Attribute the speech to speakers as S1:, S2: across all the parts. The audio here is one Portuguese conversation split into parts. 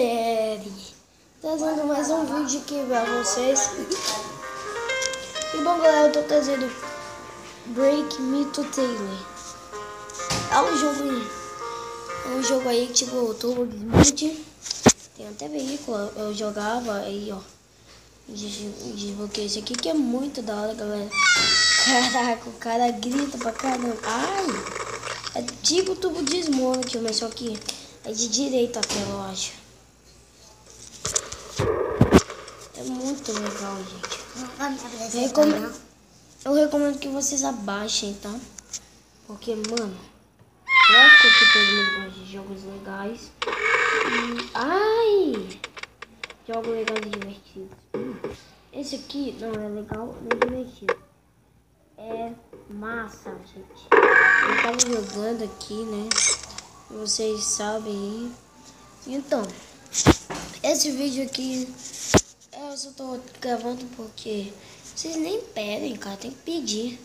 S1: BR, trazendo mais um vídeo aqui pra vocês. E bom, galera, eu tô trazendo Break Me to Taylor. É um jogo aí tipo Turbo Smooth. Tem até veículo, eu jogava aí, ó. Desbloqueei esse aqui que é muito da hora, galera. Caraca, o cara grita pra caramba. Ai! É tipo Turbo Smooth, mas só que é de direita a tela, eu acho. É muito legal, gente. Eu recomendo que vocês abaixem, tá? Porque, mano, lógico que todo mundo gosta de jogos legais. Ai! Jogos legais e divertidos. Esse aqui não é legal nem divertido. É massa, gente. Eu tava jogando aqui, né? Vocês sabem aí. Então, esse vídeo aqui eu só tô gravando porque vocês nem pedem, cara. Tem que pedir.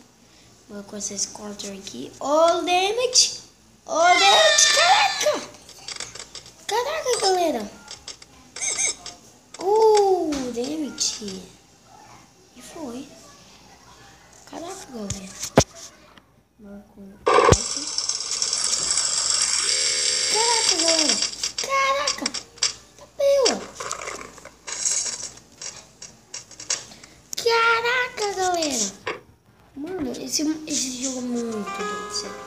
S1: Vou com esses cortes aqui. Oh, damage! Oh, damage! Caraca! Caraca, galera! Damage! E foi. Caraca, galera. Caraca, galera. Caraca. Tá pela. Caraca, galera. Mano, esse jogo é muito doido, sério.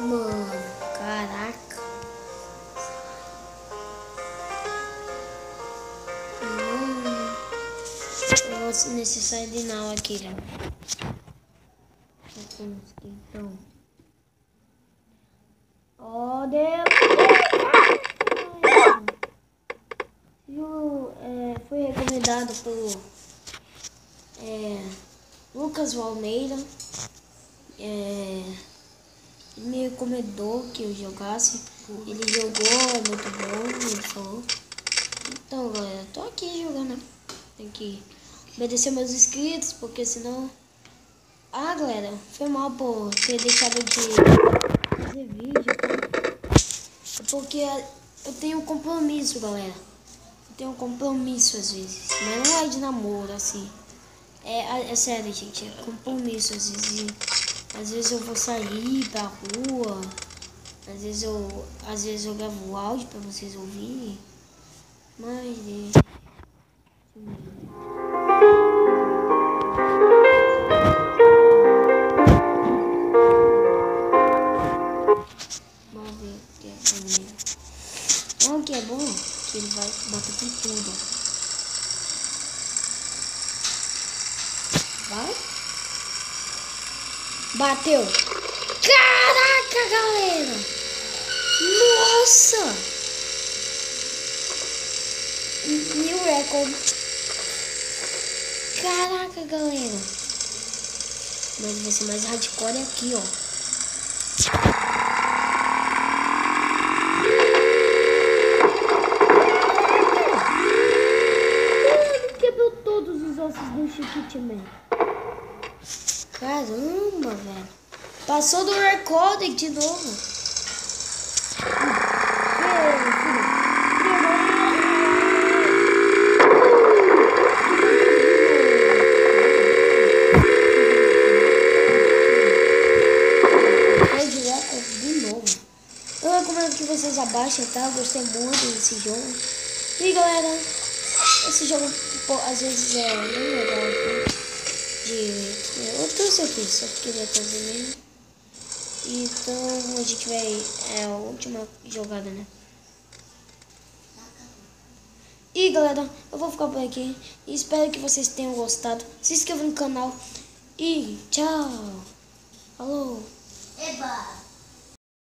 S1: Mano, caraca. Nesse side now aqui, já. Então. Oh, Deus! Foi recomendado por Lucas Valmeida. Ele me recomendou que eu jogasse. Ele jogou, é muito bom, ele falou. Então, galera, tô aqui jogando. Tem que obedecer meus inscritos, porque senão... Ah, galera, foi mal por ter deixado de fazer vídeo, tá? Porque eu tenho compromisso, galera. Eu tenho compromisso às vezes, mas não é de namoro, assim. É sério, gente, é compromisso às vezes. Às vezes eu vou sair pra rua, às vezes eu gravo áudio pra vocês ouvirem, mas... O que é bom que ele vai bater com tudo. Vai. Bateu. Caraca, galera. Nossa. New record. Caraca, galera. Mas vai ser mais hardcore aqui, ó. Do Chiquitiman. Caramba, velho. Passou do recording de novo. De novo. Eu recomendo que vocês abaixem, tá? Eu gostei muito desse jogo. E galera, esse jogo às vezes é bem legal aqui. Eu trouxe aqui, só queria trazer mesmo. Então a gente vai. É a última jogada, né? E galera, eu vou ficar por aqui. E espero que vocês tenham gostado. Se inscreva no canal. E tchau. Falou.
S2: Eba!